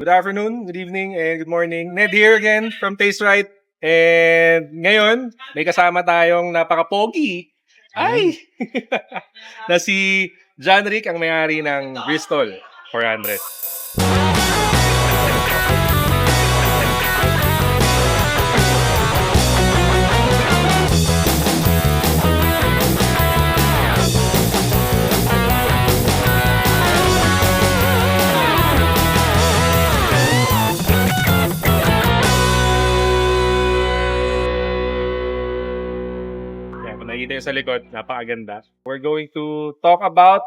Good afternoon, good evening, and good morning. Ned here again from Taste Right. And ngayon, may kasama tayong napaka-pogi. Ay! na si John Rick, ang may-ari ng Bristol 400. Nakikita nyo sa likod, napakaganda. We're going to talk about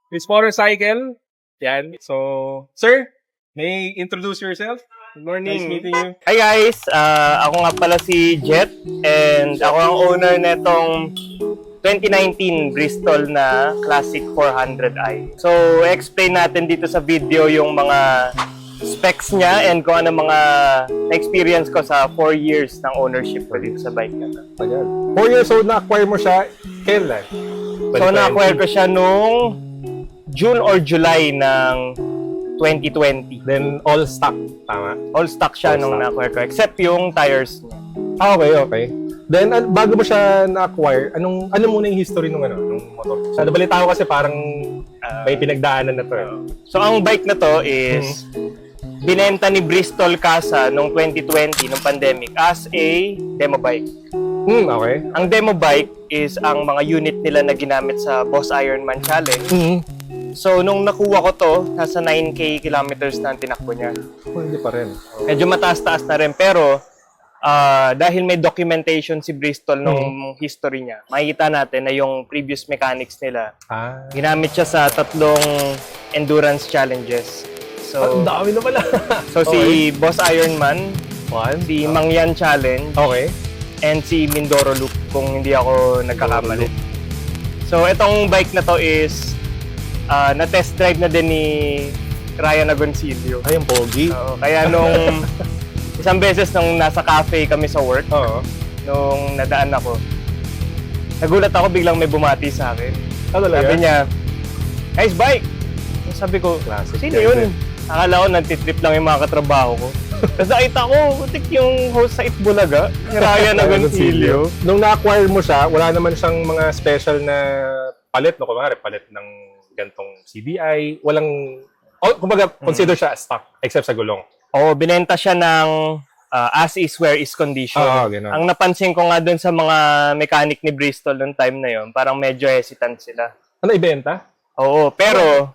this motorcycle. Yan. So, sir, may introduce yourself? Good morning. Nice meeting you. Hi guys! Ako nga pala si Jet and ako ang owner netong 2019 Bristol na Classic 400i. So, explain natin dito sa video yung mga specs niya and kung ano mga experience ko sa 4 years ng ownership ko dito sa bike na to. 4 years old na-acquire mo siya, kailan? So, na-acquire ko siya nung June or July ng 2020. Then, all stock, tama? All stock siya All nung stock. na-acquire ko, except yung tires niya. Okay. Then, bago mo siya na-acquire, ano muna yung history nung motor? Sa nabalita ko kasi parang may pinagdaanan na to. So, ang bike na to is binenta ni Bristol Casa noong 2020, nung pandemic, as a demo bike. Okay. Ang demo bike is ang mga unit nila na ginamit sa Boss Ironman Challenge. So, nung nakuha ko to, nasa 9K kilometers na ang tinakbo niya. Hindi pa rin. Medyo mataas-taas na rin, pero dahil may documentation si Bristol nung history niya, makikita natin na yung previous mechanics nila, ginamit siya sa 3 endurance challenges. So, Ang dami na pala. So si Boss Ironman, si Mangyan Challenge, Okay. and si Mindoro Loop kung hindi ako nagkakamali. So itong bike na to is na-test drive na din ni Ryan Agoncillo. Ay, ang pogi. Kaya nung isang beses nung nasa cafe kami sa work, Oo. nung nadaan ako, nagulat ako biglang may bumati sa akin. Talaga? Sabi niya, nice bike! Sabi ko, Classic sino yan, yun? Akala ko nagtitrip lang yung mga katrabaho ko. Tapos nakita ko, utik yung host sa Itbulaga, ni Ryan Agoncillo. Nung na-acquire mo siya, wala naman siyang mga special na palit, no? Kumari, palit ng gantong CDI. Walang, kumbaga, consider siya as stock, except sa gulong. Oo, binenta siya ng as is where is condition. Ganun. Ang napansin ko nga dun sa mga mechanic ni Bristol noong time na yon, parang medyo hesitant sila. Ano, ibenta? Oo, pero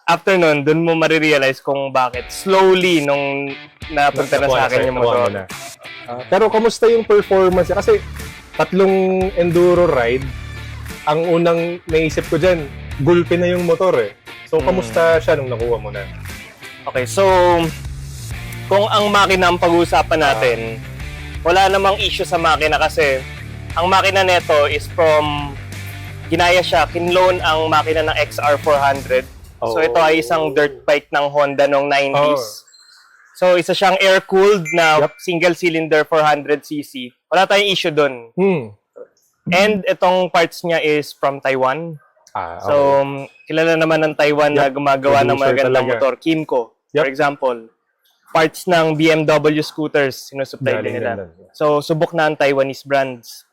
after nun, dun mo marirealize kung bakit slowly nung napunta na sa akin yung motor. Pero kamusta yung performance niya? Kasi 3 enduro ride, ang unang naisip ko dyan, gulpi na yung motor eh. So, kamusta siya nung nakuha mo na? Okay, so kung ang makina ang pag-uusapan natin, wala namang issue sa makina kasi ang makina neto is from, ginaya siya, kinloan ang makina ng XR400. So ito ay isang dirt bike ng Honda noong 90s. So isa siyang air-cooled na single cylinder 400cc. Wala tayong issue doon. And itong parts niya is from Taiwan. So kilala naman ng Taiwan na gumagawa ng magandang motor, Kymco. For example, parts ng BMW scooters sinusupply din nila. So subok na ang Taiwanese brands.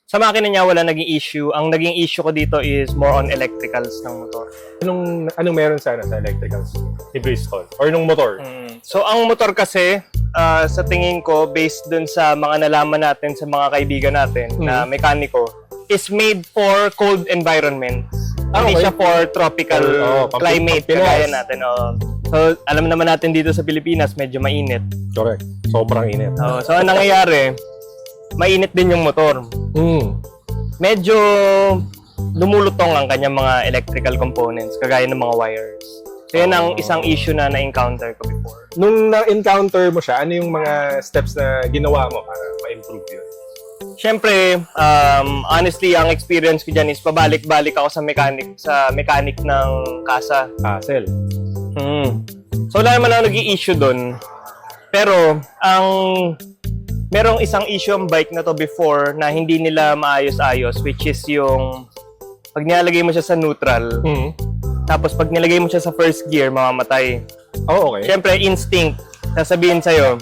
Sa makina niya, wala naging issue. Ang naging issue ko dito is more on electricals ng motor. Anong meron sana sa electricals ni Bristol? Or nung motor? So, ang motor kasi, sa tingin ko, based dun sa mga nalaman natin sa mga kaibigan natin na mekaniko, is made for cold environments. Hindi siya for tropical climate, kagaya natin. So, alam naman natin dito sa Pilipinas, medyo mainit. Correct. Sobrang init. So, ang nangyayari, mainit din yung motor. Medyo lumulutong ang kanyang mga electrical components, kagaya ng mga wires. So, yan ang isang issue na na-encounter ko before. Nung na-encounter mo siya, ano yung mga steps na ginawa mo para ma-improve yun? Siyempre, honestly, ang experience ko dyan is pabalik-balik ako sa mechanic ng Casa. Hassle. So, wala naman ako nag-i-issue doon. Pero, merong isang issue ang bike na to before na hindi nila maayos-ayos, which is yung pag nilalagay mo siya sa neutral, Tapos pag nilagay mo siya sa first gear, mamamatay. Oh, okay. Siyempre, instinct, sasabihin sa'yo,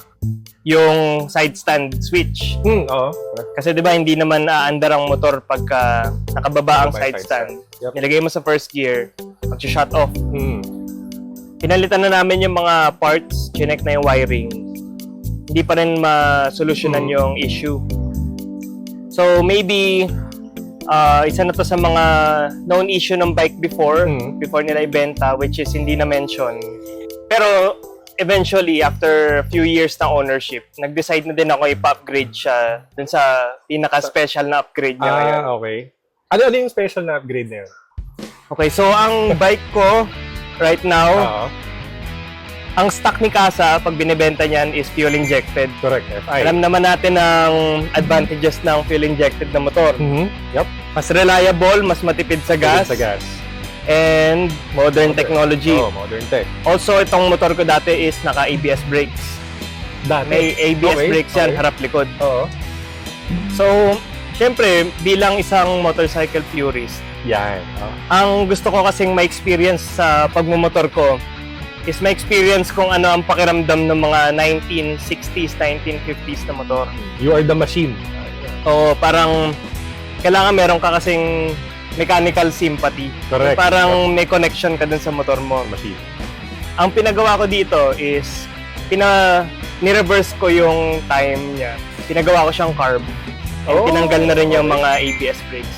yung side stand switch. Oo. Kasi di ba hindi naman aandar ang motor pagka nakababa ang side stand. Yep. Nilagay mo sa first gear, mag-shut off. Hmm. Pinalitan na namin yung mga parts, chinek na yung wiring. Hindi pa rin masolusyonan yung issue. So maybe isa na to sa mga known issue ng bike before nila ibenta, which is hindi na mention. Pero eventually, after a few years ng ownership, nag-decide na din ako ipa-upgrade siya dun sa pinaka-special na upgrade niya ngayon. Okay. Ano yung special na upgrade na yun? Okay, so ang bike ko right now, Oo. ang stock ni Casa pag binebenta niyan is fuel injected. Correct. FI. Alam naman natin ang advantages ng fuel injected na motor. Yup. Mas reliable, mas matipid sa gas, Sa gas. and modern technology. Oh, modern tech. Also, itong motor ko dati is naka-ABS brakes. Dati. May ABS Okay, brakes yan, okay. harap-likod. Oo. So, syempre, bilang isang motorcycle purist, Yan. ang gusto ko kasing ma-experience sa pagmumotor ko is ma-experience kung ano ang pakiramdam ng mga 1960s, 1950s na motor. You are the machine. So, parang kailangan meron ka kasing mechanical sympathy. Correct. Parang may connection ka dun sa motor mo. Machine. Ang pinagawa ko dito is ni-reverse ko yung time niya. Pinagawa ko siyang carb. And tinanggal na rin yung mga ABS brakes.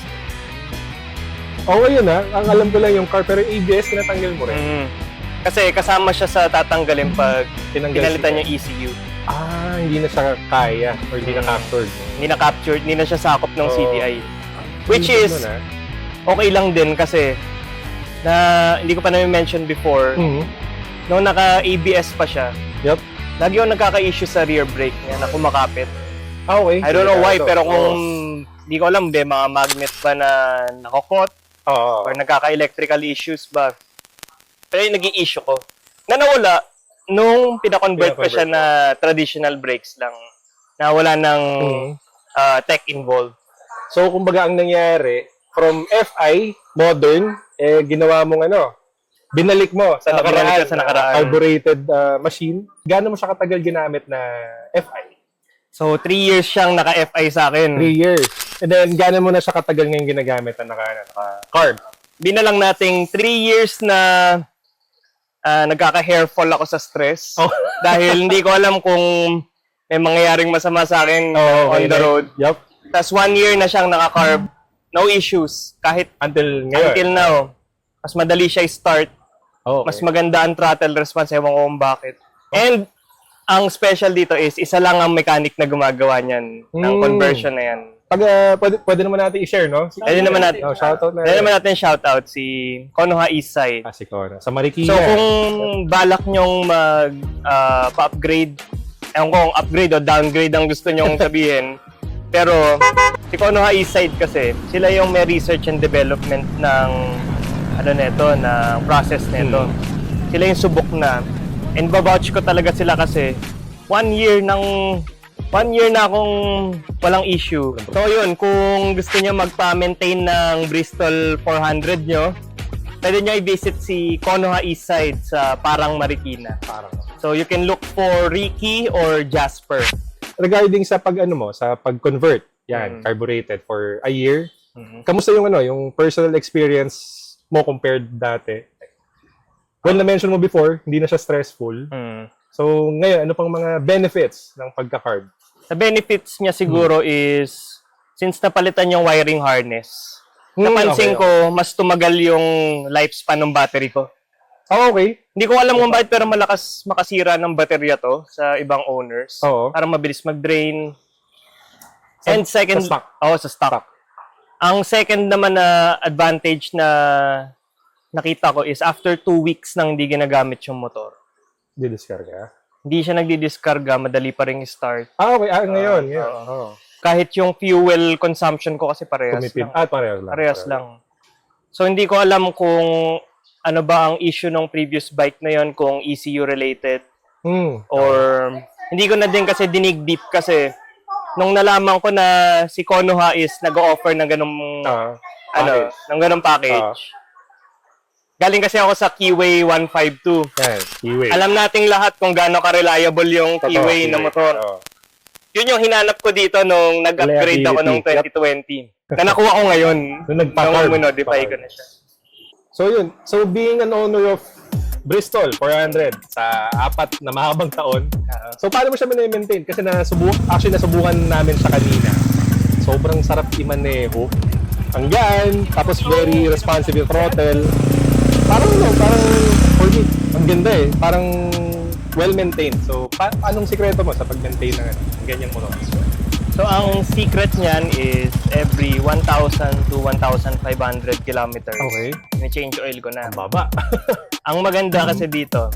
Okay yun ha. Ang alam ko lang yung car, pero ABS, tinatanggal mo rin. Kasi kasama siya sa tatanggalin pag Tinanggal pinalitan siya. yung ECU. Hindi na siya kaya or hindi na captured. Hindi na captured, hindi na siya sakop ng Oo. CDI. Which Hindi is, nun, ha? okay lang din kasi na hindi ko pa na-mention before, nung naka-ABS pa siya, Yup. lagi ako nagkaka-issue sa rear brake niya na kumakapit. Okay. I don't know why, Ito. pero kung hindi ko alam, mga magnet ba na nakakot Oo. or nagkaka-electrical issues ba. Pero yung naging issue ko, na nawala nung pinakonvert ko siya na traditional brakes lang, na wala ng tech involved. So, kumbaga ang nangyari, from FI, modern, ginawa mong binalik mo sa nakaraan, binalik ko sa nakaraan. carbureted machine. Gaano mo siya katagal ginamit na FI? So, 3 years siyang naka-FI sa akin. 3 years. And then, gaano mo na siya katagal ngayon ginagamit na naka-carb? Binalang nating 3 years na nagkaka-hair fall ako sa stress. Oh. Dahil hindi ko alam kung may mangyayaring masama sa akin on the road. Yup. Tapos 1 year na siyang naka-carb. No issues. Kahit Until ngayon. until now. Mas madali siya i-start. Okay. Mas maganda ang throttle response. Ewan ko kung bakit. And ang special dito is isa lang ang mechanic na gumagawa niyan ng conversion na yan. Pag, pwede naman natin i-share, no? Pwede naman natin. Shoutout na. Pwede naman natin shoutout si Konoha Eastside. Si Cora. Sa Marikina. So kung balak nyong pa-upgrade, ewan ko kung upgrade o downgrade ang gusto nyong sabihin, pero si Konoha Eastside kasi, sila yung may research and development ng ng process nito. Sila yung subok na. And babouch ko talaga sila kasi 1 year na akong walang issue. So yun, kung gusto niyo magpa-maintain ng Bristol 400 nyo, pwede nyo i-visit si Konoha Eastside sa Parang Marikina. So you can look for Ricky or Jasper. Regarding sa sa pag-convert, carbureted for a year, kamusta yung personal experience mo compared dati? Well, na-mention mo before, hindi na siya stressful. So, ngayon, ano pang mga benefits ng pagka-carb? Sa benefits niya siguro is, since napalitan yung wiring harness, napansin ko, mas tumagal yung lifespan ng battery ko. Okay. Hindi ko alam kung bakit, pero malakas makasira ng baterya to sa ibang owners. Oo. Parang mabilis mag-drain. And second, sa stock. Sa stock. Ang second naman na advantage na nakita ko is after 2 weeks nang hindi ginagamit yung motor. Didiskarga? Hindi siya nagdidiskarga, madali pa rin i-start. Okay. Ngayon. Kahit yung fuel consumption ko kasi parehas Tumipid. lang. Parehas lang. So hindi ko alam kung ano ba ang issue ng previous bike na yon, kung ECU related or hindi ko na din kasi dinig deep kasi nung nalaman ko na si Konoha is nag-o-offer ng ganung ng ganung package. Galing kasi ako sa Keyway 152. Yan, Keyway. Alam nating lahat kung gaano ka-reliable yung Totoo, Keyway na motor. Oo. Yun yung hinanap ko dito nung nag-upgrade ako nung 2020. Na nakuha ko ngayon. Nung Nung nagpa-carb. minodify ko na siya. So yun. So being an owner of Bristol 400 sa 4 na mahabang taon. So paano mo siya maintain? Kasi nasubukan namin siya kanina. Sobrang sarap imaneho. Ang gaan, tapos very responsive yung throttle. Parang for me, ang ganda eh. Parang well-maintained. So, anong sikreto mo sa pag-maintain ng ganyang motor? So, ang secret niyan is every 1,000 to 1,500 kilometers. Okay. Ni-change oil ko na. Ang baba. Ang maganda kasi dito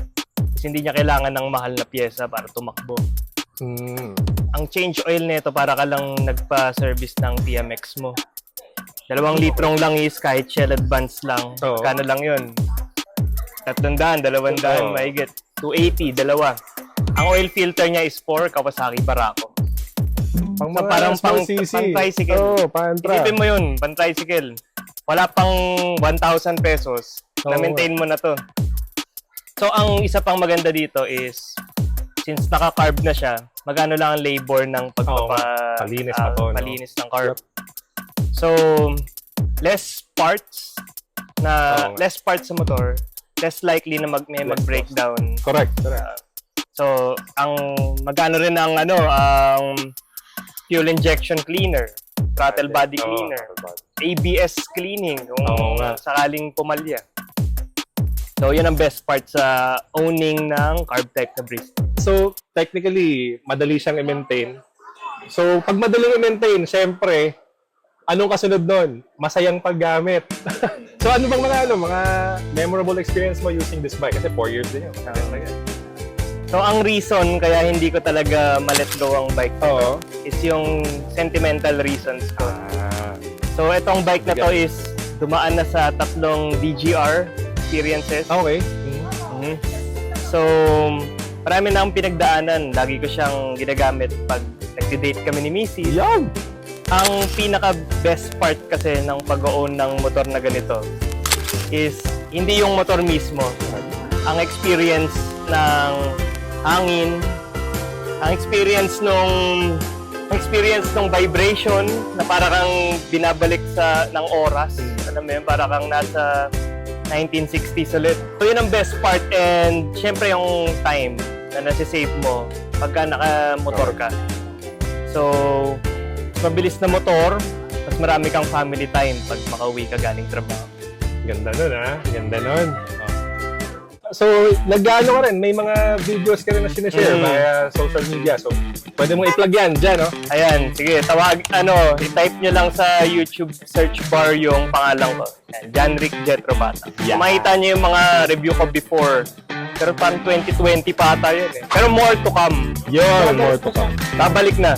is hindi niya kailangan ng mahal na pyesa para tumakbo. Ang change oil nito para ka lang nagpa-service ng TMX mo. 2 litrong langis kahit Shell Advance lang. Oo. Kano lang yun? 300, 200, mahigit. 280, dalawa. Ang oil filter niya is 4 Kawasaki Barako. Pang So, mga parang small CC. pang-tricycle. Oo, pantra. Isipin mo yun, pan-tricycle. Wala pang 1,000 pesos. Na-maintain mo na to. So, ang isa pang maganda dito is, since naka-carb na siya, magano lang ang labor ng palinis na to, no? palinis ng carb. So, less parts less parts sa motor, less likely na may mag-breakdown. Correct. So, ang magano rin ang ang fuel injection cleaner, throttle body cleaner, ABS cleaning kung sakaling pumalya. So, yun ang best part sa owning ng carb type na Bristol. So, technically, madali siyang i-maintain. So, pag madaling i-maintain, syempre, anong kasunod nun? Masayang paggamit. So, ano bang mga memorable experience mo using this bike? Kasi 4 years din yun. So, ang reason kaya hindi ko talaga ma-let go ang bike na to Oo. is yung sentimental reasons ko. So, itong bike na to is dumaan na sa 3 DGR experiences. Okay. Mhm. So, marami na akong pinagdaanan. Lagi ko siyang ginagamit pag nag-date kami ni Missy. Yan! Ang pinaka-best part kasi ng pag-own ng motor na ganito is hindi yung motor mismo. Ang experience ng hangin, ang experience ng vibration na para kang binabalik ng oras. Alam mo yun, para kang nasa 1960s ulit. So yun ang best part, and syempre yung time na nasi-save mo pagka naka-motor ka. So, mas mabilis na motor, mas marami kang family time pag makauwi ka galing trabaho. Ganda nun, ha? Ganda nun. So, nag-ano ka rin, may mga videos ka rin na sinashare via social media. So, pwede mong i-plug yan dyan, no? Ayan, sige, i-type nyo lang sa YouTube search bar yung pangalan ko. Janrick Jetrobata. Yeah. Makita nyo yung mga review ko before. Pero parang 2020 pa ata yun eh. Pero more to come. Yun, more to come. Babalik na.